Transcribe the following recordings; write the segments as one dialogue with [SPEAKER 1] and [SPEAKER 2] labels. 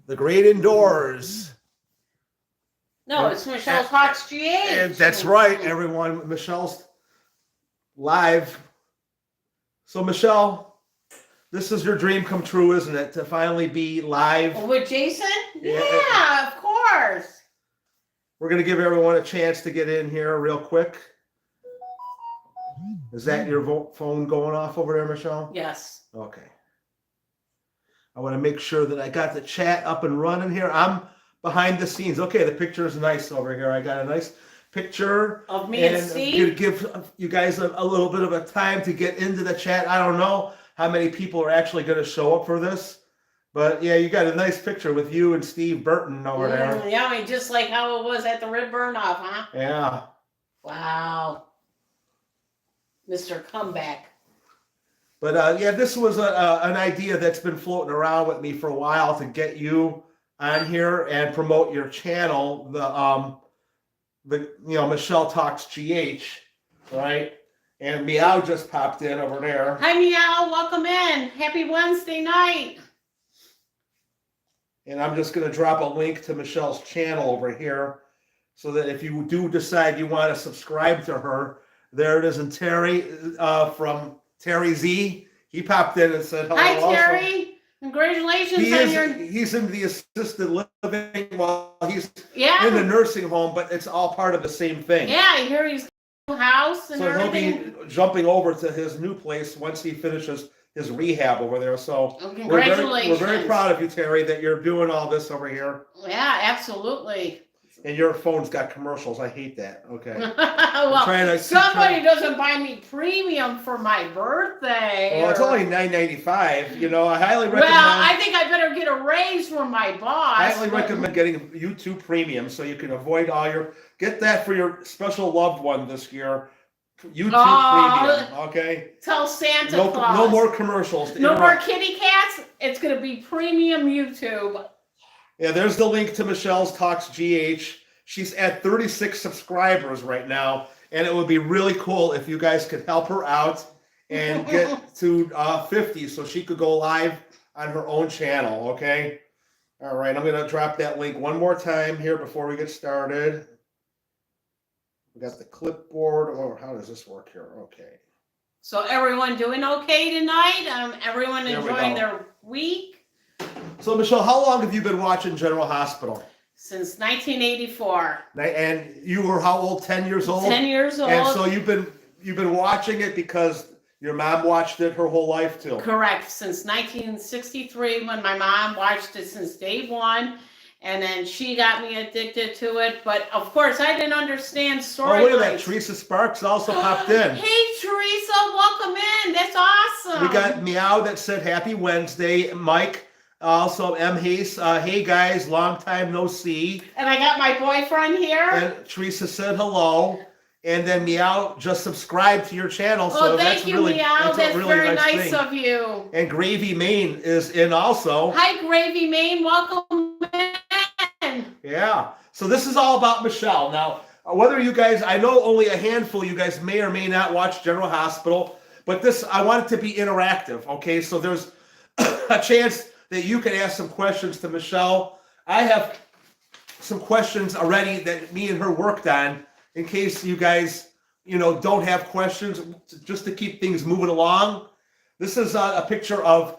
[SPEAKER 1] The Great Indoors.
[SPEAKER 2] No, it's Michelle Talks GH.
[SPEAKER 1] And that's right, everyone. Michelle's live. So, Michelle, this is your dream come true, isn't it? To finally be live.
[SPEAKER 2] With Jason? Yeah, of course.
[SPEAKER 1] We're going to give everyone a chance to get in here real quick. Is that your phone going off over there, Michelle?
[SPEAKER 2] Yes.
[SPEAKER 1] Okay. I want to make sure that I got the chat up and running here. I'm behind the scenes. Okay, the picture is nice over here. I got a nice picture
[SPEAKER 2] of me and Steve.
[SPEAKER 1] Give you guys a little bit of a time to get into the chat. I don't know how many people are actually going to show up for this, but yeah, you got a nice picture with you and Steve Burton over there.
[SPEAKER 2] Yeah, I mean, just like how it was at the Rib Burn Off, huh?
[SPEAKER 1] Yeah.
[SPEAKER 2] Wow. Mr. Comeback.
[SPEAKER 1] But yeah, this was an idea that's been floating around with me for a while to get you on here and promote your channel, the Michelle Talks GH, right? And Meow just popped in over there.
[SPEAKER 2] Hi Meow, welcome in. Happy Wednesday night.
[SPEAKER 1] And I'm just going to drop a link to Michelle's channel over here so that if you do decide you want to subscribe to her, there it is. And Terry from Terry Z, he popped in and said hello.
[SPEAKER 2] Hi Terry. Congratulations
[SPEAKER 1] He's in the assisted living while he's in the nursing home, but it's all part of the same thing.
[SPEAKER 2] Yeah, I hear he's house and everything.
[SPEAKER 1] He'll be jumping over to his new place once he finishes his rehab over there. So
[SPEAKER 2] congratulations.
[SPEAKER 1] We're very proud of you, Terry, that you're doing all this over here.
[SPEAKER 2] Yeah, absolutely.
[SPEAKER 1] And your phone's got commercials. I hate that. Okay.
[SPEAKER 2] Well, somebody doesn't buy me premium for my birthday.
[SPEAKER 1] Well, it's only $9.95. You know, I highly recommend.
[SPEAKER 2] Well, I think I better get a raise from my boss.
[SPEAKER 1] I highly recommend getting YouTube Premium so you can avoid get that for your special loved one this year. YouTube Premium, okay?
[SPEAKER 2] Tell Santa Claus.
[SPEAKER 1] No more commercials.
[SPEAKER 2] No more kitty cats. It's going to be premium YouTube.
[SPEAKER 1] Yeah, there's the link to Michelle's Talks GH. She's at 36 subscribers right now, and it would be really cool if you guys could help her out and get to 50 so she could go live on her own channel, okay? All right, I'm going to drop that link one more time here before we get started. We got the clipboard. Oh, how does this work here? Okay.
[SPEAKER 2] So everyone doing okay tonight? Everyone enjoying their week?
[SPEAKER 1] So, Michelle, how long have you been watching General Hospital?
[SPEAKER 2] Since 1984.
[SPEAKER 1] And you were how old? 10 years old?
[SPEAKER 2] 10 years old.
[SPEAKER 1] And so you've been watching it because your mom watched it her whole life too.
[SPEAKER 2] Correct. Since 1963, when my mom watched it since day one. And then she got me addicted to it. But, of course, I didn't understand storylines.
[SPEAKER 1] Oh, look at that. Teresa Sparks also popped in.
[SPEAKER 2] Hey, Teresa, welcome in. That's awesome.
[SPEAKER 1] We got Meow that said Happy Wednesday. Mike, also M. Hayes. Hey, guys, long time no see.
[SPEAKER 2] And I got my boyfriend here.
[SPEAKER 1] And Teresa said hello. And then Meow just subscribed to your channel.
[SPEAKER 2] So thank you, Meow. That's really very nice of you.
[SPEAKER 1] And Gravy Maine is in also.
[SPEAKER 2] Hi, Gravy Maine. Welcome in.
[SPEAKER 1] Yeah. So this is all about Michelle. Now, whether you guys, I know only a handful of you guys may or may not watch General Hospital, but I want it to be interactive, okay? So there's a chance that you can ask some questions to Michelle. I have some questions already that me and her worked on in case you guys, don't have questions, just to keep things moving along. This is a picture of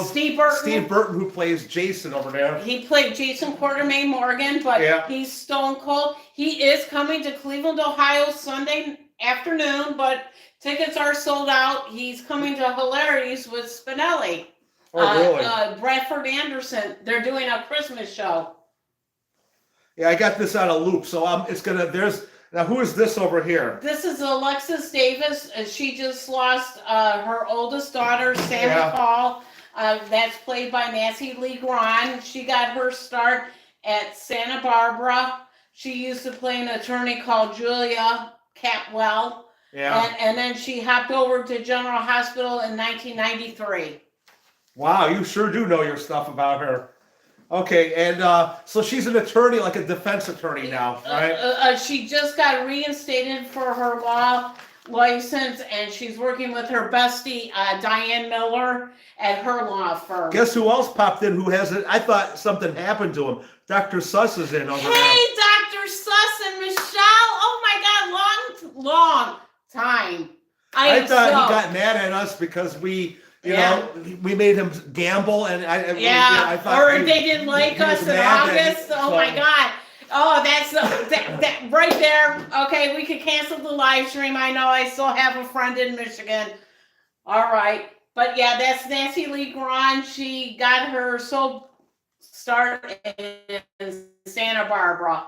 [SPEAKER 2] Steve Burton.
[SPEAKER 1] Steve Burton, who plays Jason over there.
[SPEAKER 2] He played Jason Quartermaine Morgan, but he's stone cold. He is coming to Cleveland, Ohio Sunday afternoon, but tickets are sold out. He's coming to Hilarities with Spinelli.
[SPEAKER 1] Oh, really?
[SPEAKER 2] Bradford Anderson. They're doing a Christmas show.
[SPEAKER 1] Yeah, I got this on a loop, so now who is this over here?
[SPEAKER 2] This is Alexis Davis. She just lost her oldest daughter, Sammy Paul. That's played by Nancy Lee Grahn. She got her start at Santa Barbara. She used to play an attorney called Julia Capwell. Yeah. And then she hopped over to General Hospital in 1993.
[SPEAKER 1] Wow, you sure do know your stuff about her. Okay, and so she's an attorney, like a defense attorney now, right?
[SPEAKER 2] She just got reinstated for her law license, and she's working with her bestie, Diane Miller, at her law firm.
[SPEAKER 1] Guess who else popped in who hasn't? I thought something happened to him. Dr. Suss is in over there.
[SPEAKER 2] Hey, Dr. Suss and Michelle. Oh my God, long time.
[SPEAKER 1] I thought he got mad at us because we, you
[SPEAKER 2] Yeah.
[SPEAKER 1] know, we made him gamble, and I
[SPEAKER 2] Yeah,
[SPEAKER 1] thought
[SPEAKER 2] or
[SPEAKER 1] he-
[SPEAKER 2] they didn't like
[SPEAKER 1] he was
[SPEAKER 2] us in
[SPEAKER 1] mad that
[SPEAKER 2] August.
[SPEAKER 1] he-
[SPEAKER 2] Oh
[SPEAKER 1] so-
[SPEAKER 2] my God. Oh, that's that right there. Okay, we could cancel the live stream. I know I still have a friend in Michigan. All right. But yeah, that's Nancy Lee Grahn. She got her soap start in Santa Barbara.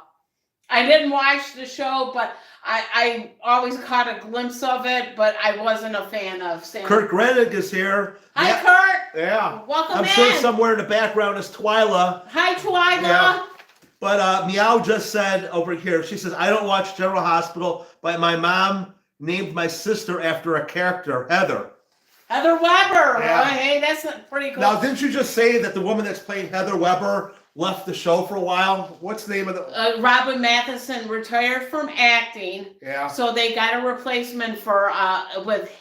[SPEAKER 2] I didn't watch the show, but I always caught a glimpse of it, but I wasn't a fan of Santa.
[SPEAKER 1] Kurt Grenick is here.
[SPEAKER 2] Hi,
[SPEAKER 1] Yeah.
[SPEAKER 2] Kurt.
[SPEAKER 1] Yeah.
[SPEAKER 2] Welcome
[SPEAKER 1] I'm
[SPEAKER 2] in.
[SPEAKER 1] sure somewhere in the background is Twyla.
[SPEAKER 2] Hi, Twyla.
[SPEAKER 1] Yeah. But Meow just said over here, she says, I don't watch General Hospital, but my mom named my sister after a character, Heather.
[SPEAKER 2] Heather Weber.
[SPEAKER 1] Yeah.
[SPEAKER 2] Oh, hey, that's pretty cool.
[SPEAKER 1] Now, didn't you just say that the woman that's playing Heather Weber left the show for a while? What's the name of the...
[SPEAKER 2] Robin Matheson retired from acting,
[SPEAKER 1] Yeah.
[SPEAKER 2] so they got a replacement for with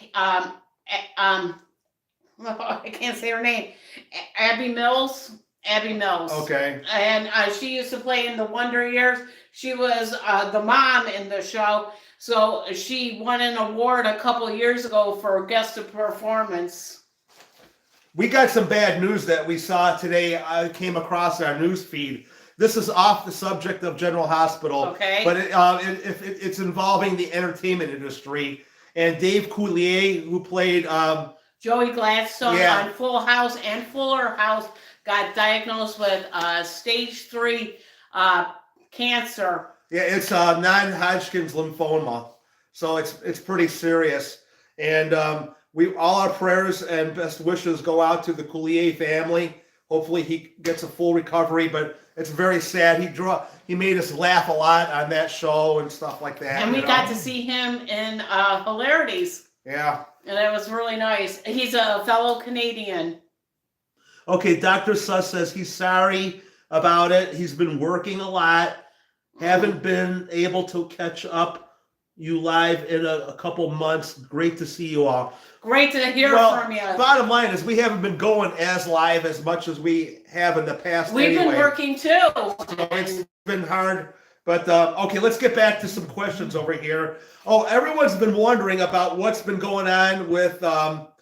[SPEAKER 2] I can't say her name, Abby Mills. Abby Mills.
[SPEAKER 1] Okay.
[SPEAKER 2] And she used to play in the Wonder Years. She was the mom in the show. So she won an award a couple of years ago for guest performance.
[SPEAKER 1] We got some bad news that we saw today. I came across our news feed. This is off the subject of General Hospital,
[SPEAKER 2] Okay.
[SPEAKER 1] but it's involving the entertainment industry. And Dave Coulier, who played
[SPEAKER 2] Joey Gladstone
[SPEAKER 1] Yeah.
[SPEAKER 2] on Full House and Fuller House, got diagnosed with stage 3 cancer.
[SPEAKER 1] yeah, it's non-Hodgkin's lymphoma, so it's pretty serious. And we all our prayers and best wishes go out to the Coulier family. Hopefully he gets a full recovery, but it's very sad. He made us laugh a lot on that show and stuff like that.
[SPEAKER 2] And we
[SPEAKER 1] you know?
[SPEAKER 2] got to see him in Hilarities,
[SPEAKER 1] Yeah.
[SPEAKER 2] and it was really nice. He's a fellow Canadian.
[SPEAKER 1] Okay, Dr. Suss says he's sorry about it. He's been working a lot. Haven't been able to catch up you live in a couple months. Great to see you all.
[SPEAKER 2] Great to hear
[SPEAKER 1] Well,
[SPEAKER 2] from you.
[SPEAKER 1] bottom line is we haven't been going as live as much as we have in the past.
[SPEAKER 2] We've
[SPEAKER 1] anyway.
[SPEAKER 2] been working too.
[SPEAKER 1] So it's been hard. But okay, let's get back to some questions over here. Oh, everyone's been wondering about what's been going on with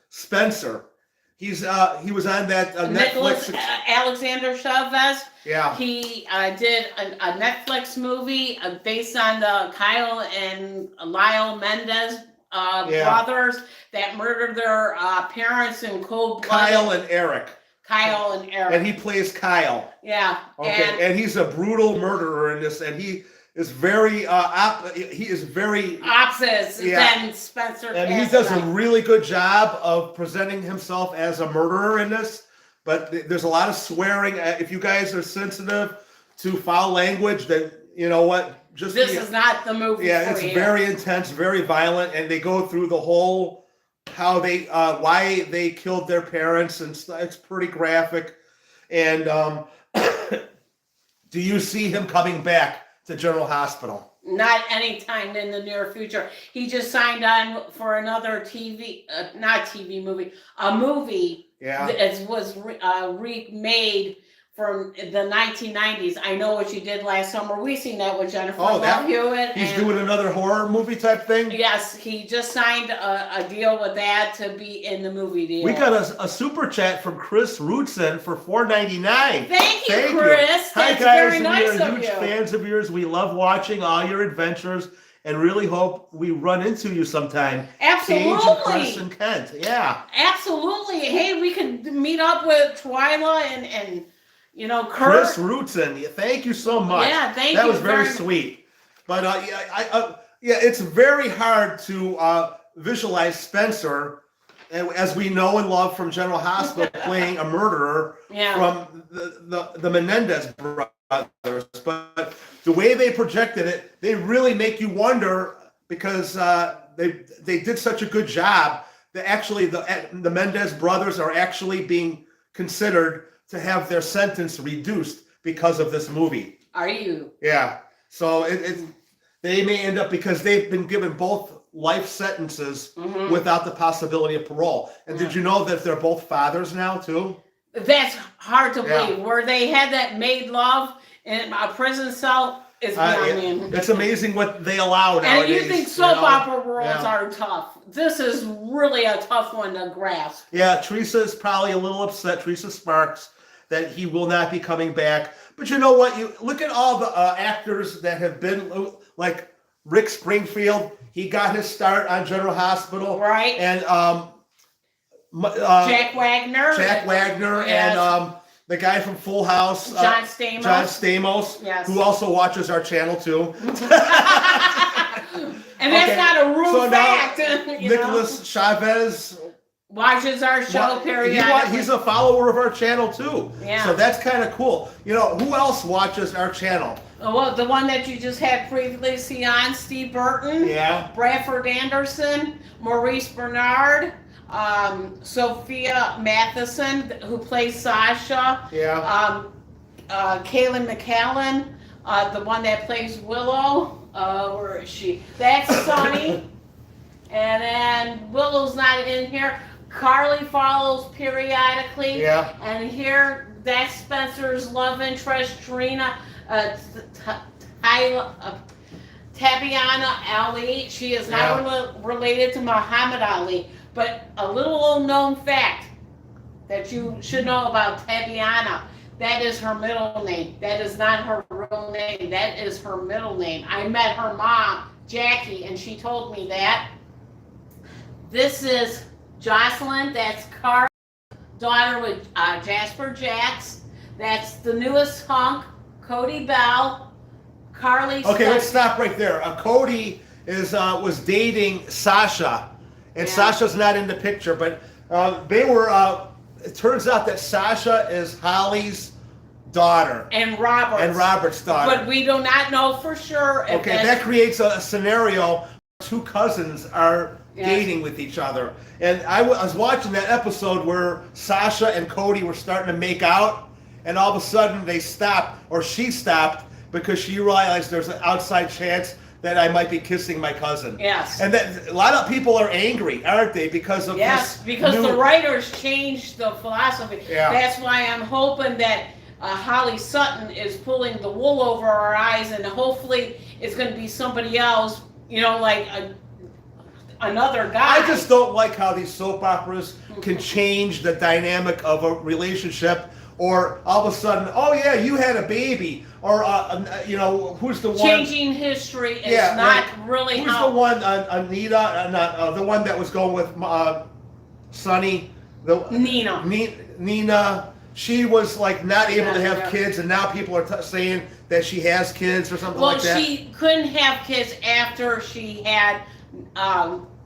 [SPEAKER 1] Spencer. He was on that
[SPEAKER 2] Nicholas
[SPEAKER 1] Netflix.
[SPEAKER 2] Alexander Chavez.
[SPEAKER 1] Yeah.
[SPEAKER 2] He did a Netflix movie based on the Kyle and Lyle Mendez brothers that murdered their parents in cold blood.
[SPEAKER 1] Kyle and Eric.
[SPEAKER 2] Kyle and Eric.
[SPEAKER 1] And he plays Kyle.
[SPEAKER 2] Yeah.
[SPEAKER 1] Okay. And he's a brutal murderer in this, and he is very
[SPEAKER 2] opposites
[SPEAKER 1] Yeah.
[SPEAKER 2] than Spencer.
[SPEAKER 1] and he does a
[SPEAKER 2] Cassidy.
[SPEAKER 1] really good job of presenting himself as a murderer in this. But there's a lot of swearing. If you guys are sensitive to foul language, then you know what? Just
[SPEAKER 2] This is not the movie.
[SPEAKER 1] yeah,
[SPEAKER 2] for
[SPEAKER 1] it's
[SPEAKER 2] you.
[SPEAKER 1] very intense, very violent, and they go through the whole how they why they killed their parents, and it's pretty graphic. And do you see him coming back to General Hospital?
[SPEAKER 2] Not anytime in the near future. He just signed on for another TV, not TV movie, a movie.
[SPEAKER 1] Yeah.
[SPEAKER 2] It was remade from the 1990s. I Know What You Did Last Summer. We seen that with Jennifer
[SPEAKER 1] Oh,
[SPEAKER 2] Love Hewitt.
[SPEAKER 1] He's
[SPEAKER 2] and-
[SPEAKER 1] doing another horror movie type thing.
[SPEAKER 2] Yes, he just signed a deal with that to be in the movie deal.
[SPEAKER 1] We got a super chat from Chris Rootson for $4.99.
[SPEAKER 2] Thank you,
[SPEAKER 1] Thank you.
[SPEAKER 2] Chris.
[SPEAKER 1] Hi
[SPEAKER 2] That's
[SPEAKER 1] guys,
[SPEAKER 2] very nice
[SPEAKER 1] we are
[SPEAKER 2] of
[SPEAKER 1] huge
[SPEAKER 2] you.
[SPEAKER 1] fans of yours. We love watching all your adventures and really hope we run into you sometime. Paige and Chris
[SPEAKER 2] Absolutely.
[SPEAKER 1] and Kent. Yeah.
[SPEAKER 2] Absolutely. Hey, we could meet up with Twyla and you know,
[SPEAKER 1] Chris
[SPEAKER 2] Kurt.
[SPEAKER 1] Rootson. Yeah, thank you so much.
[SPEAKER 2] Yeah, thank
[SPEAKER 1] that
[SPEAKER 2] you
[SPEAKER 1] was very
[SPEAKER 2] very-
[SPEAKER 1] sweet. But yeah, it's very hard to visualize Spencer, as we know and love from General Hospital, playing a murderer
[SPEAKER 2] Yeah.
[SPEAKER 1] from the Menendez brothers. But the way they projected it, they really make you wonder because they did such a good job that actually the Mendez brothers are actually being considered to have their sentence reduced because of this movie.
[SPEAKER 2] Are you?
[SPEAKER 1] Yeah. So they may end up, because they've been given both life sentences
[SPEAKER 2] Mhm.
[SPEAKER 1] without the possibility of parole. And did you know that they're both fathers now too?
[SPEAKER 2] That's hard to
[SPEAKER 1] Yeah.
[SPEAKER 2] believe. Where they had that made love in a prison cell is beyond me.
[SPEAKER 1] It's amazing what they allow
[SPEAKER 2] And
[SPEAKER 1] nowadays.
[SPEAKER 2] you think soap
[SPEAKER 1] know?
[SPEAKER 2] opera worlds
[SPEAKER 1] Yeah.
[SPEAKER 2] are tough. This is really a tough one to grasp.
[SPEAKER 1] Yeah, Teresa is probably a little upset, Teresa Sparks, that he will not be coming back. But you know what? You look at all the actors that have been, like Rick Springfield. He got his start on General Hospital,
[SPEAKER 2] Right?
[SPEAKER 1] and
[SPEAKER 2] Jack Wagner.
[SPEAKER 1] Jack Wagner,
[SPEAKER 2] Yes.
[SPEAKER 1] and the guy from Full House,
[SPEAKER 2] John Stamos.
[SPEAKER 1] John Stamos,
[SPEAKER 2] Yes.
[SPEAKER 1] who also watches our channel too.
[SPEAKER 2] And that's
[SPEAKER 1] Okay,
[SPEAKER 2] not a rude
[SPEAKER 1] so now
[SPEAKER 2] fact. you know?
[SPEAKER 1] Nicholas Chavez.
[SPEAKER 2] Watches our show periodically.
[SPEAKER 1] He's a follower of our channel too.
[SPEAKER 2] Yeah.
[SPEAKER 1] So that's kind of cool. You know, who else watches our channel?
[SPEAKER 2] Well, the one that you just had previously on, Steve Burton,
[SPEAKER 1] Yeah.
[SPEAKER 2] Bradford Anderson, Maurice Bernard, Sophia Matheson, who plays Sasha,
[SPEAKER 1] Yeah.
[SPEAKER 2] Kaylin McCallan, the one that plays Willow. Where is she? That's Sunny. And then Willow's not in here. Carly follows periodically.
[SPEAKER 1] Yeah.
[SPEAKER 2] And here, that's Spencer's love interest, Trina Tabiana Ali. She is not related to Muhammad Ali. But a little known fact that you should know about Tabiana, that is her middle name. That is not her real name. That is her middle name. I met her mom, Jackie, and she told me that. This is Jocelyn. That's Carl's daughter with Jasper Jacks. That's the newest hunk, Cody Bell. Carly.
[SPEAKER 1] Okay, let's stop right there. Cody was dating Sasha, and
[SPEAKER 2] Yeah.
[SPEAKER 1] Sasha's not in the picture, but they were. It turns out that Sasha is Holly's daughter
[SPEAKER 2] And Roberts.
[SPEAKER 1] and Robert's daughter.
[SPEAKER 2] But we do not know for sure. If
[SPEAKER 1] Okay, that creates a scenario. Two cousins are
[SPEAKER 2] Yes.
[SPEAKER 1] dating with each other, and I was watching that episode where Sasha and Cody were starting to make out, and all of a sudden they stopped, or she stopped, because she realized there's an outside chance that I might be kissing my cousin.
[SPEAKER 2] Yes.
[SPEAKER 1] And that a lot of people are angry, aren't they, because of
[SPEAKER 2] Yes,
[SPEAKER 1] this
[SPEAKER 2] because
[SPEAKER 1] new-
[SPEAKER 2] the writers changed the philosophy.
[SPEAKER 1] Yeah.
[SPEAKER 2] That's why I'm hoping that Holly Sutton is pulling the wool over our eyes, and hopefully it's going to be somebody else, you know, like another guy.
[SPEAKER 1] I just don't like how these soap operas can change the dynamic of a relationship, or all of a sudden, oh yeah, you had a baby, or you know, who's the one?
[SPEAKER 2] Changing history is
[SPEAKER 1] Yeah,
[SPEAKER 2] not
[SPEAKER 1] like,
[SPEAKER 2] really
[SPEAKER 1] Who's
[SPEAKER 2] how.
[SPEAKER 1] the one? Anita, not the one that was going with Sonny.
[SPEAKER 2] Nina.
[SPEAKER 1] Nina. She was like not able to have
[SPEAKER 2] Yeah.
[SPEAKER 1] kids, and now people are saying that she has kids or something
[SPEAKER 2] Well,
[SPEAKER 1] like that.
[SPEAKER 2] she couldn't have kids after she had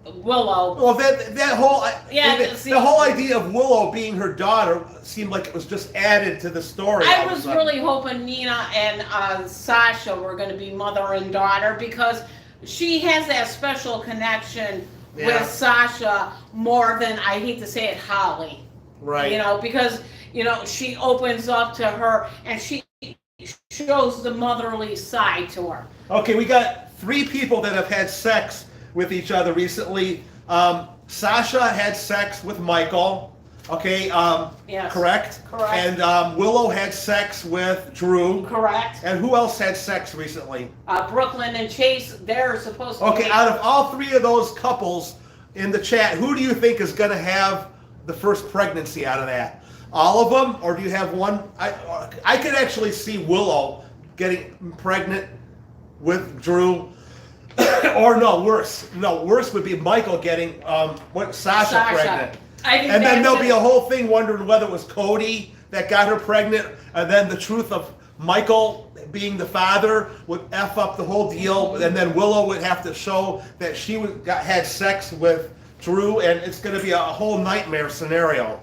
[SPEAKER 2] Willow.
[SPEAKER 1] Well, that whole
[SPEAKER 2] Yeah,
[SPEAKER 1] the,
[SPEAKER 2] see-
[SPEAKER 1] the whole idea of Willow being her daughter seemed like it was just added to the story.
[SPEAKER 2] I
[SPEAKER 1] all of a
[SPEAKER 2] was
[SPEAKER 1] sudden.
[SPEAKER 2] really hoping Nina and Sasha were going to be mother and daughter, because she has that special connection
[SPEAKER 1] Yeah.
[SPEAKER 2] with Sasha more than, I hate to say it, Holly.
[SPEAKER 1] right.
[SPEAKER 2] You know, because, you know, she opens up to her and she shows the motherly side to her.
[SPEAKER 1] Okay, we got 3 people that have had sex with each other recently. Sasha had sex with Michael. Okay,
[SPEAKER 2] Yes.
[SPEAKER 1] correct.
[SPEAKER 2] Correct.
[SPEAKER 1] And Willow had sex with Drew.
[SPEAKER 2] Correct.
[SPEAKER 1] And who else had sex recently?
[SPEAKER 2] Brooklyn and Chase, they're supposed to
[SPEAKER 1] Okay,
[SPEAKER 2] be.
[SPEAKER 1] out of all 3 of those couples in the chat, who do you think is going to have the first pregnancy out of that? All of them, or do you have one? I could actually see Willow getting pregnant with Drew, or no, worse. No, worse would be Michael getting Sasha pregnant,
[SPEAKER 2] I think
[SPEAKER 1] and then
[SPEAKER 2] that's
[SPEAKER 1] there'll be
[SPEAKER 2] it.
[SPEAKER 1] a whole thing wondering whether it was Cody that got her pregnant, and then the truth of Michael being the father would F up the whole deal, and then Willow would have to show that she had sex with Drew, and it's going to be a whole nightmare scenario.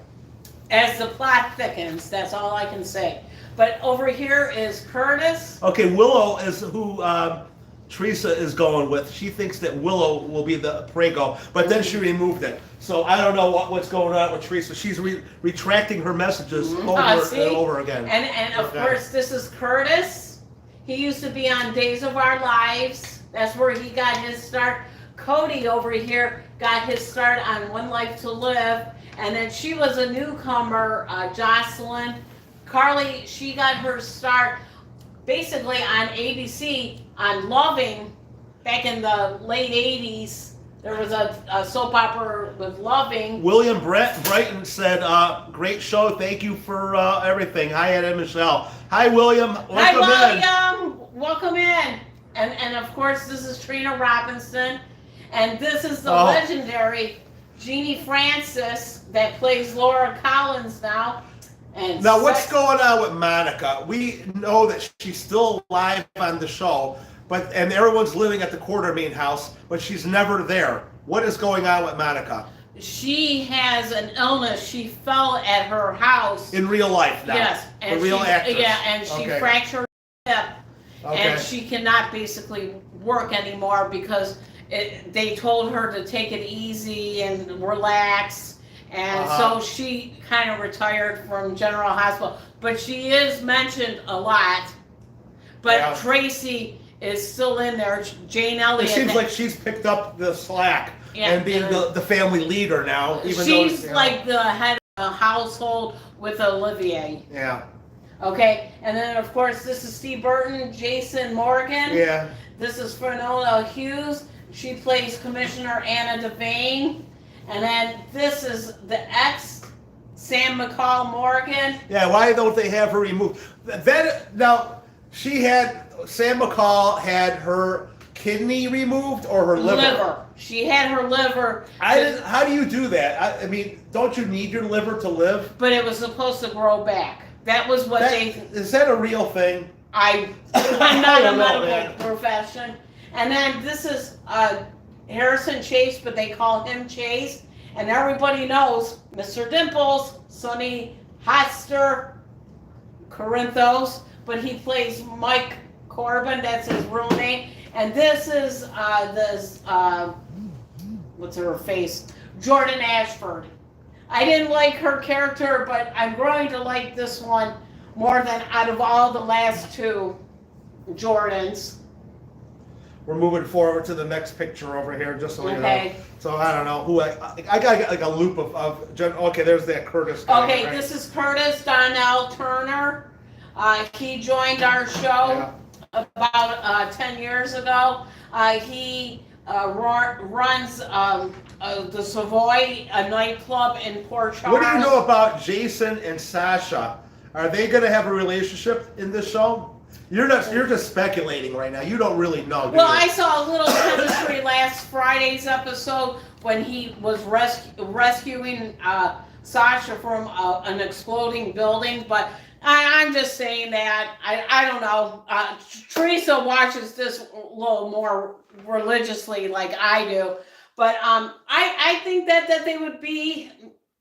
[SPEAKER 2] As the plot thickens, that's all I can say. But over here is Curtis.
[SPEAKER 1] Okay, Willow is who Teresa is going with. She thinks that Willow will be the prego, but then she removed it. So I don't know what's going on with Teresa. She's retracting her messages over
[SPEAKER 2] See?
[SPEAKER 1] and over again.
[SPEAKER 2] And of
[SPEAKER 1] Okay.
[SPEAKER 2] course, this is Curtis. He used to be on Days of Our Lives. That's where he got his start. Cody over here got his start on One Life to Live, and then she was a newcomer, Jocelyn. Carly, she got her start basically on ABC on Loving back in the late 80s. There was a soap opera with Loving.
[SPEAKER 1] William Brighton said, great show. Thank you for everything. Hi, Ed and Michelle. Hi, William. Welcome
[SPEAKER 2] Hi, William. Welcome in. And of course, this is Trina Robinson. And this is the legendary Jeannie Francis that plays Laura Collins now. And
[SPEAKER 1] now, what's going on with Monica? We know that she's still live on the show, and everyone's living at the Quartermain house, but she's never there. What is going on with Monica?
[SPEAKER 2] She has an illness. She fell at her house.
[SPEAKER 1] In real life now?
[SPEAKER 2] Yes.
[SPEAKER 1] And a real actress?
[SPEAKER 2] Yeah, and she fractured her hip.
[SPEAKER 1] Okay.
[SPEAKER 2] And she cannot basically work anymore because they told her to take it easy and relax. And so she kind of retired from General Hospital. But she is mentioned a lot. But Tracy is still in there. Jane Elliott.
[SPEAKER 1] It seems like she's picked up the slack and being the family leader now. Even
[SPEAKER 2] she's like the head of the household with Olivier.
[SPEAKER 1] Yeah.
[SPEAKER 2] Okay, and then of course this is Steve Burton, Jason Morgan.
[SPEAKER 1] Yeah.
[SPEAKER 2] This is Fernanda Hughes. She plays Commissioner Anna Devane. And then this is the ex Sam McCall Morgan.
[SPEAKER 1] Yeah, why don't they have her removed? Now, Sam McCall had her kidney removed or her liver?
[SPEAKER 2] She had her liver.
[SPEAKER 1] How do you do that? I mean, don't you need your liver to live?
[SPEAKER 2] But it was supposed to grow back. That was what
[SPEAKER 1] Is that a real thing?
[SPEAKER 2] I'm not a medical profession. And then this is Harrison Chase, but they call him Chase. And everybody knows Mr. Dimples, Sonny Hoster, Corinthos, but he plays Mike Corbin, that's his real name. And this is what's her face? Jordan Ashford. I didn't like her character, but I'm growing to like this one more than out of all the last two Jordans.
[SPEAKER 1] We're moving forward to the next picture over here, just so you
[SPEAKER 2] Okay.
[SPEAKER 1] know. So I don't know who I got like a loop of okay, there's that Curtis guy.
[SPEAKER 2] Okay,
[SPEAKER 1] right?
[SPEAKER 2] this is Curtis Donnell Turner. He joined our show about 10 years ago. He runs the Savoy, a nightclub in Port Charles.
[SPEAKER 1] What do you know about Jason and Sasha? Are they going to have a relationship in this show? You're just speculating right now. You don't really know.
[SPEAKER 2] Well, I saw a little chemistry last Friday's episode when he was rescuing Sasha from an exploding building, but I'm just saying that. I don't know. Teresa watches this a little more religiously like I do, but I think that they would be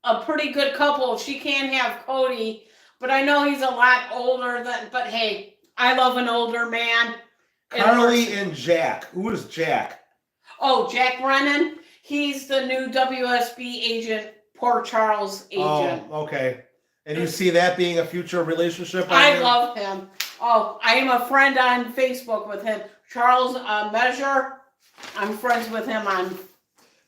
[SPEAKER 2] a pretty good couple. She can't have Cody, but I know he's a lot older but hey, I love an older man.
[SPEAKER 1] Carly and Jack. Who is Jack?
[SPEAKER 2] Oh, Jack Brennan. He's the new WSB agent, Port Charles agent.
[SPEAKER 1] Oh, okay. And you see that being a future relationship?
[SPEAKER 2] I love him. Oh, I am a friend on Facebook with him. Charles Measure. I'm friends with him on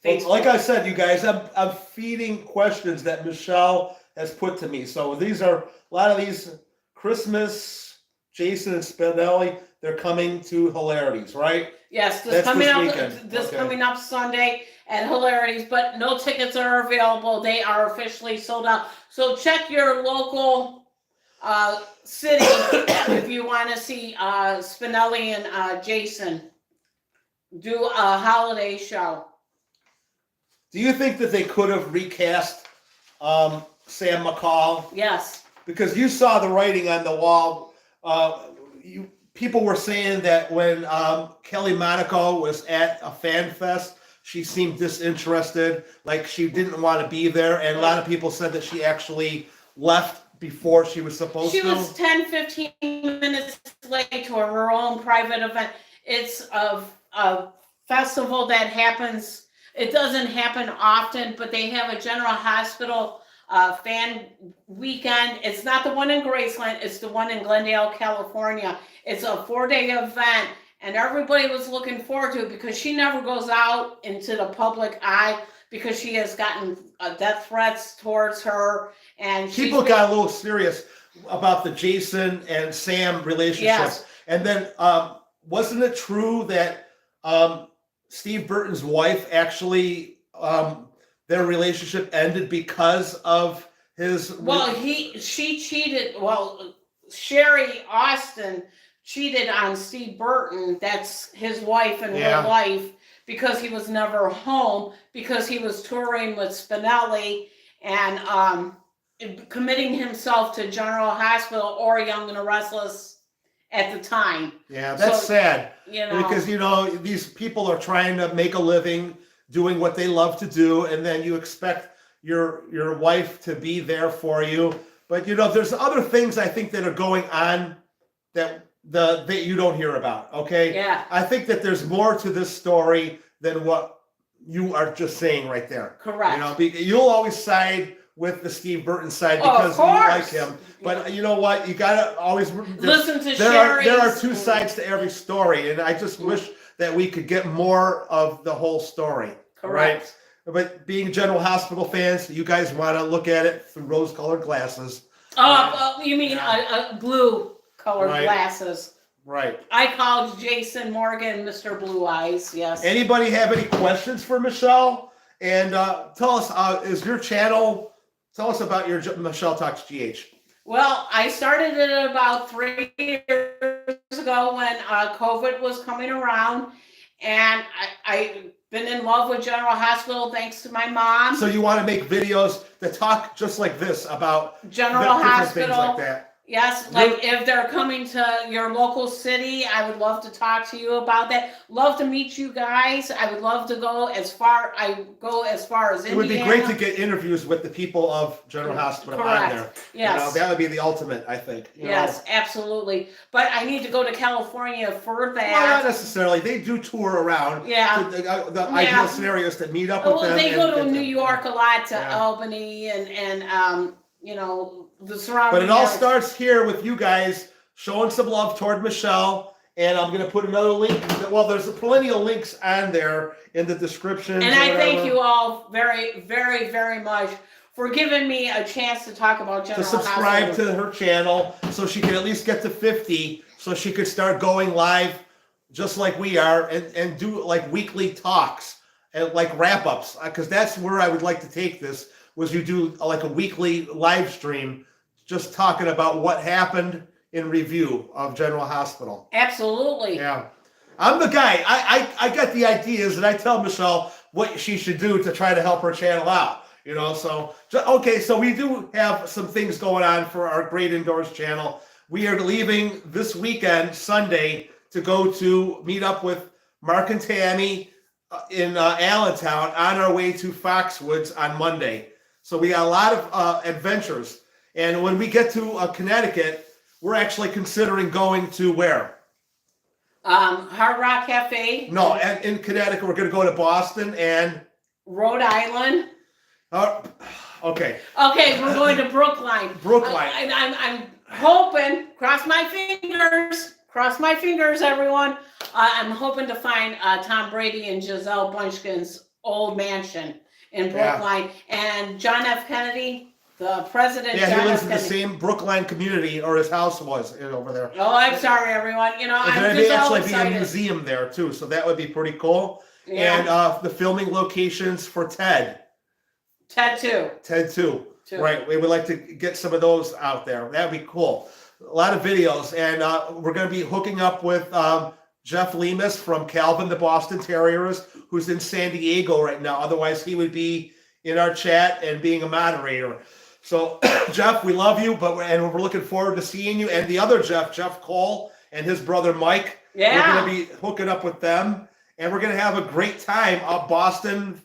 [SPEAKER 2] Facebook.
[SPEAKER 1] Like I said, you guys, I'm feeding questions that Michelle has put to me. So these are a lot of these Christmas. Jason and Spinelli, they're coming to Hilarities, right?
[SPEAKER 2] Yes,
[SPEAKER 1] this
[SPEAKER 2] coming up Sunday at Hilarities, but no tickets are available. They are officially sold out. So check your local city if you want to see Spinelli and Jason do a holiday show.
[SPEAKER 1] Do you think that they could have recast Sam McCall?
[SPEAKER 2] Yes.
[SPEAKER 1] Because you saw the writing on the wall. People were saying that when Kelly Monaco was at a fan fest, she seemed disinterested, like she didn't want to be there. And a lot of people said that she actually left before she was supposed to.
[SPEAKER 2] She was 10-15 minutes late to her own private event. It's a festival that happens. It doesn't happen often, but they have a General Hospital fan weekend. It's not the one in Graceland. It's the one in Glendale, California. It's a 4-day event, and everybody was looking forward to it because she never goes out into the public eye because she has gotten death threats towards her, and
[SPEAKER 1] People got a little serious about the Jason and Sam relationship.
[SPEAKER 2] Yes.
[SPEAKER 1] And then wasn't it true that Steve Burton's wife actually their relationship ended because of his
[SPEAKER 2] she cheated. Well, Sherry Austin cheated on Steve Burton. That's his wife in real life, because he was never home because he was touring with Spinelli and committing himself to General Hospital or Young and the Restless at the time.
[SPEAKER 1] Yeah, that's sad.
[SPEAKER 2] You know,
[SPEAKER 1] Because these people are trying to make a living doing what they love to do, and then you expect your wife to be there for you. But there's other things I think that are going on that you don't hear about. Okay.
[SPEAKER 2] Yeah.
[SPEAKER 1] I think that there's more to this story than what you are just saying right there.
[SPEAKER 2] Correct.
[SPEAKER 1] You'll always side with the Steve Burton side because you like him. But you know what? You gotta always
[SPEAKER 2] listen to
[SPEAKER 1] Sherry. There are two sides to every story, and I just wish that we could get more of the whole story.
[SPEAKER 2] Correct.
[SPEAKER 1] Right? But being General Hospital fans, you guys want to look at it through rose-colored glasses.
[SPEAKER 2] You mean blue-colored glasses?
[SPEAKER 1] Right.
[SPEAKER 2] I called Jason Morgan Mr. Blue Eyes. Yes.
[SPEAKER 1] Anybody have any questions for Michelle? And tell us, is your channel? Tell us about your Michelle Talks GH.
[SPEAKER 2] Well, I started it about 3 years ago when COVID was coming around, and I've been in love with General Hospital thanks to my mom.
[SPEAKER 1] So you want to make videos that talk just like this about
[SPEAKER 2] General Hospital,
[SPEAKER 1] things like that.
[SPEAKER 2] Yes, like if they're coming to your local city, I would love to talk to you about that. Love to meet you guys. I would love to go as far as Indiana.
[SPEAKER 1] It would be great to get interviews with the people of General Hospital on there.
[SPEAKER 2] Yes.
[SPEAKER 1] That would be the ultimate, I think.
[SPEAKER 2] Yes, absolutely. But I need to go to California for that.
[SPEAKER 1] Well, not necessarily. They do tour around.
[SPEAKER 2] Yeah.
[SPEAKER 1] The ideal scenario is to meet up with them.
[SPEAKER 2] They go to New York a lot, to Albany and the surrounding.
[SPEAKER 1] But it all starts here with you guys showing some love toward Michelle, and I'm going to put another link. Well, there's plenty of links on there in the description.
[SPEAKER 2] And I thank you all very, very, very much for giving me a chance to talk about General Hospital.
[SPEAKER 1] To subscribe to her channel so she can at least get to 50, so she could start going live just like we are and do like weekly talks and like wrap-ups, because that's where I would like to take this, was you do like a weekly live stream just talking about what happened in review of General Hospital.
[SPEAKER 2] Absolutely.
[SPEAKER 1] Yeah. I'm the guy. I got the ideas, and I tell Michelle what she should do to try to help her channel out. So we do have some things going on for our Great Indoors channel. We are leaving this weekend, Sunday, to go to meet up with Mark and Tammy in Allentown on our way to Foxwoods on Monday. So we got a lot of adventures. And when we get to Connecticut, we're actually considering going to where?
[SPEAKER 2] Hard Rock Cafe.
[SPEAKER 1] No, in Connecticut, we're going to go to Boston and
[SPEAKER 2] Rhode Island.
[SPEAKER 1] Okay.
[SPEAKER 2] Okay, we're going to Brookline.
[SPEAKER 1] Brookline.
[SPEAKER 2] I'm hoping, cross my fingers, everyone. I'm hoping to find Tom Brady and Giselle Bunchkin's old mansion in Brookline. And John F. Kennedy, the president.
[SPEAKER 1] Yeah, he lives in the same Brookline community, or his house was over there.
[SPEAKER 2] Oh, I'm sorry, everyone. I'm
[SPEAKER 1] just
[SPEAKER 2] so
[SPEAKER 1] actually
[SPEAKER 2] excited.
[SPEAKER 1] be a museum there too, so that would be pretty cool.
[SPEAKER 2] Yeah.
[SPEAKER 1] And the filming locations for Ted.
[SPEAKER 2] Ted 2.
[SPEAKER 1] Ted 2. Right. We would like to get some of those out there. That'd be cool. A lot of videos, and we're going to be hooking up with Jeff Lemus from Calvin the Boston Terriers, who's in San Diego right now. Otherwise, he would be in our chat and being a moderator. So, Jeff, we love you, and we're looking forward to seeing you. And the other Jeff Cole, and his brother Mike.
[SPEAKER 2] Yeah.
[SPEAKER 1] We're going to be hooking up with them, and we're going to have a great time. Boston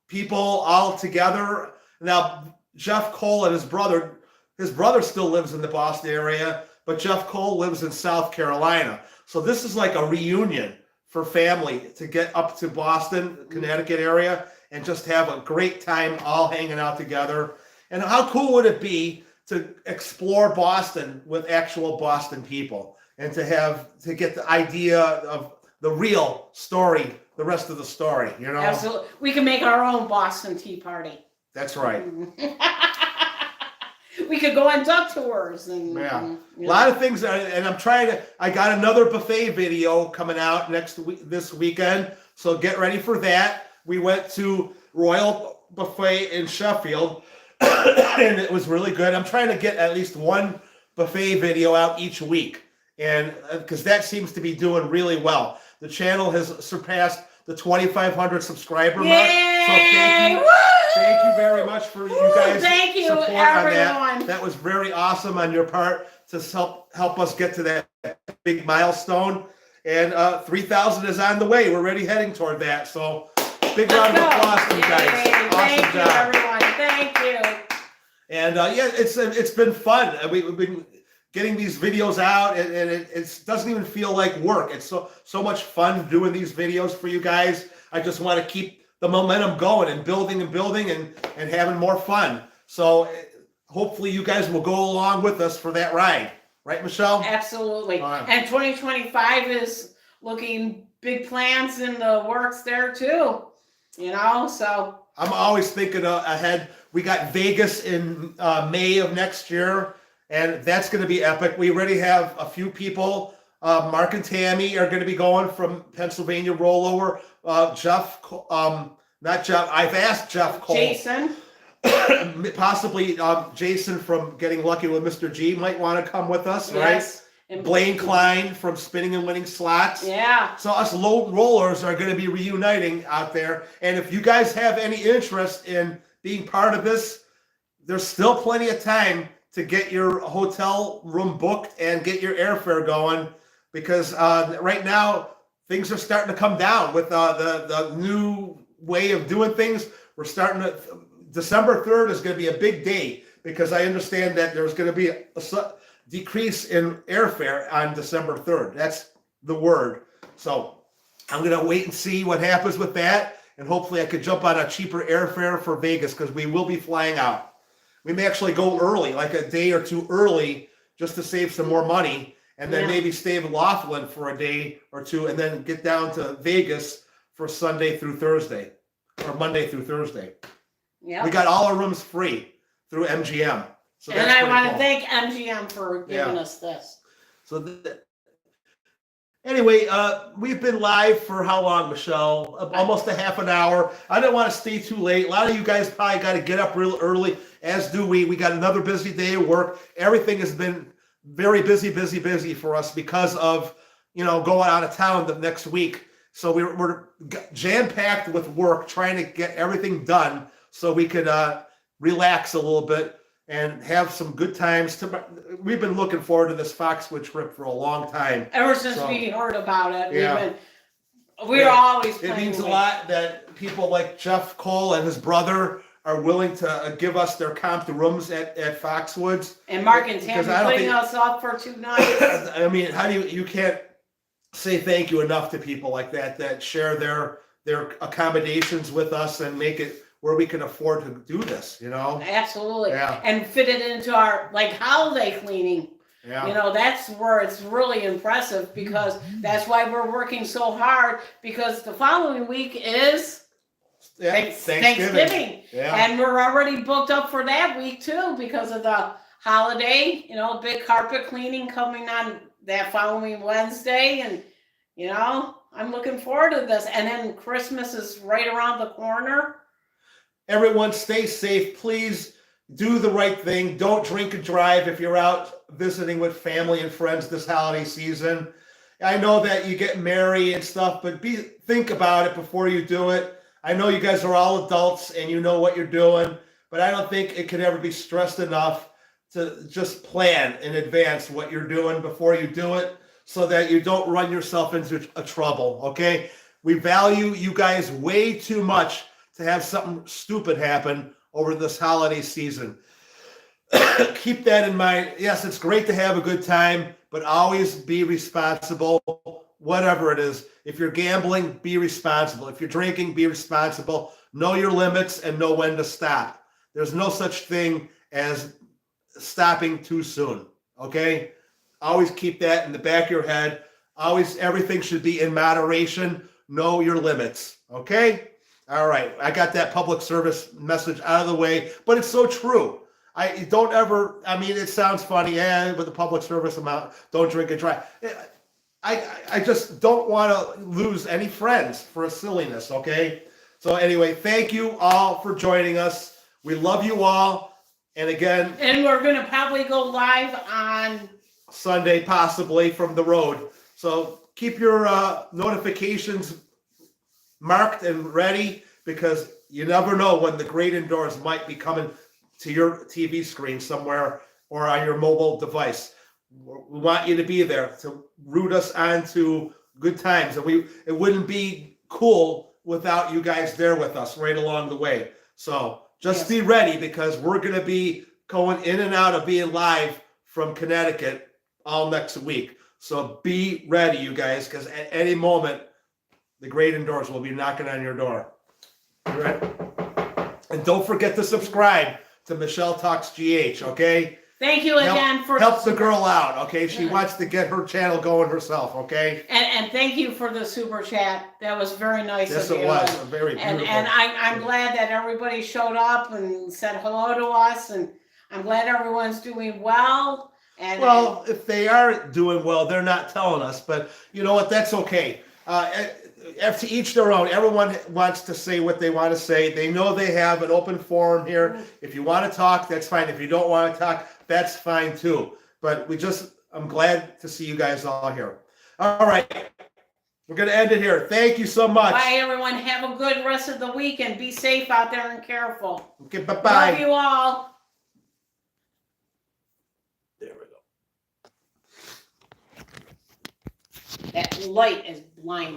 [SPEAKER 1] people all together. Now, Jeff Cole and his brother still lives in the Boston area, but Jeff Cole lives in South Carolina. So this is like a reunion for family to get up to Boston, Connecticut area, and just have a great time all hanging out together. And how cool would it be to explore Boston with actual Boston people, and to get the idea of the real story, the rest of the story, you know?
[SPEAKER 2] Absolutely. We can make our own Boston Tea Party.
[SPEAKER 1] That's right.
[SPEAKER 2] We could go on duck tours and
[SPEAKER 1] Yeah. A lot of things, and I got another buffet video coming out this weekend, so get ready for that. We went to Royal Buffet in Sheffield, and it was really good. I'm trying to get at least one buffet video out each week, and because that seems to be doing really well. The channel has surpassed the 2,500 subscriber mark. So thank you very much for you guys' support on that. That was very awesome on your part to help us get to that big milestone. And 3,000 is on the way. We're already heading toward that. So big round of applause to you guys.
[SPEAKER 2] Thank you, everyone. Thank you.
[SPEAKER 1] And it's been fun. We've been getting these videos out, and it doesn't even feel like work. It's so much fun doing these videos for you guys. I just want to keep the momentum going and building and having more fun. So hopefully you guys will go along with us for that ride. Right, Michelle?
[SPEAKER 2] Absolutely. And 2025 is looking big plans in the works there too. You know, so.
[SPEAKER 1] I'm always thinking ahead. We got Vegas in May of next year, and that's going to be epic. We already have a few people. Mark and Tammy are going to be going from Pennsylvania rollover. Jeff, not Jeff. I've asked Jeff Cole.
[SPEAKER 2] Jason.
[SPEAKER 1] Possibly Jason from Getting Lucky with Mr. G might want to come with us,
[SPEAKER 2] yes.
[SPEAKER 1] Right? And Blaine Klein from Spinning and Winning Slots.
[SPEAKER 2] Yeah.
[SPEAKER 1] So us low rollers are going to be reuniting out there. And if you guys have any interest in being part of this, there's still plenty of time to get your hotel room booked and get your airfare going, because right now things are starting to come down with the new way of doing things. We're starting to, December 3rd is going to be a big day, because I understand that there's going to be a decrease in airfare on December 3rd. That's the word. So I'm going to wait and see what happens with that. And hopefully I could jump on a cheaper airfare for Vegas, because we will be flying out. We may actually go early, like a day or two early, just to save some more money, and then maybe stay in Laughlin for a day or two, and then get down to Vegas for Sunday through Thursday, or Monday through Thursday.
[SPEAKER 2] Yeah.
[SPEAKER 1] We got all our rooms free through MGM. So
[SPEAKER 2] and I want to thank MGM for giving us this.
[SPEAKER 1] So anyway, we've been live for how long, Michelle? Almost a half an hour. I didn't want to stay too late. A lot of you guys probably got to get up real early, as do we. We got another busy day of work. Everything has been very busy for us because of, going out of town the next week. So we're jam-packed with work, trying to get everything done so we could relax a little bit and have some good times. We've been looking forward to this Foxwood trip for a long time.
[SPEAKER 2] Ever since we heard about it,
[SPEAKER 1] yeah.
[SPEAKER 2] we're always planning.
[SPEAKER 1] It means a lot that people like Jeff Cole and his brother are willing to give us their comped rooms at Foxwoods.
[SPEAKER 2] And Mark and Tammy putting us up for 2 nights.
[SPEAKER 1] I mean, you can't say thank you enough to people like that share their accommodations with us and make it where we can afford to do this,
[SPEAKER 2] Absolutely.
[SPEAKER 1] Yeah.
[SPEAKER 2] And fit it into our holiday cleaning.
[SPEAKER 1] Yeah.
[SPEAKER 2] That's where it's really impressive, because that's why we're working so hard, because the following week is Thanksgiving.
[SPEAKER 1] Yeah.
[SPEAKER 2] And we're already booked up for that week too, because of the holiday, big carpet cleaning coming on that following Wednesday. And, I'm looking forward to this. And then Christmas is right around the corner.
[SPEAKER 1] Everyone stay safe. Please do the right thing. Don't drink and drive if you're out visiting with family and friends this holiday season. I know that you get merry and stuff, but think about it before you do it. I know you guys are all adults and you know what you're doing, but I don't think it can ever be stressed enough to just plan in advance what you're doing before you do it, so that you don't run yourself into a trouble, okay? We value you guys way too much to have something stupid happen over this holiday season. Keep that in mind. Yes, it's great to have a good time, but always be responsible, whatever it is. If you're gambling, be responsible. If you're drinking, be responsible. Know your limits and know when to stop. There's no such thing as stopping too soon, okay? Always keep that in the back of your head. always everything should be in moderation. Know your limits. Okay. All right. I got that public service message out of the way, but it's so true. I don't ever. I mean, it sounds funny, with the public service amount, don't drink and drive. I just don't want to lose any friends for a silliness. Okay. So anyway, thank you all for joining us. We love you all. And again,
[SPEAKER 2] And we're gonna probably go live on
[SPEAKER 1] Sunday, possibly from the road. So keep your notifications marked and ready, because you never know when the great indoors might be coming to your TV screen somewhere or on your mobile device. We want you to be there to root us on to good times. And it wouldn't be cool without you guys there with us right along the way. So just be ready, because we're going to be going in and out of being live from Connecticut all next week. So be ready, you guys, because at any moment, the great indoors will be knocking on your door. You ready? And don't forget to subscribe to Michelle Talks GH, okay?
[SPEAKER 2] Thank you again for
[SPEAKER 1] help the girl out, okay? She wants to get her channel going herself, okay?
[SPEAKER 2] and thank you for the super chat. That was very nice
[SPEAKER 1] Yes,
[SPEAKER 2] of you.
[SPEAKER 1] it was very beautiful.
[SPEAKER 2] And I'm glad that everybody showed up and said hello to us, and I'm glad everyone's doing well. And
[SPEAKER 1] well, if they are doing well, they're not telling us, but you know what? That's okay. To each their own. Everyone wants to say what they want to say. They know they have an open forum here. If you want to talk, that's fine. If you don't want to talk, that's fine too. But I'm glad to see you guys all here. All right. We're going to end it here. Thank you so much.
[SPEAKER 2] bye, everyone. Have a good rest of the week and be safe out there and careful.
[SPEAKER 1] Okay, bye-bye.
[SPEAKER 2] Love you all.
[SPEAKER 1] There we go.
[SPEAKER 2] That light is blinding.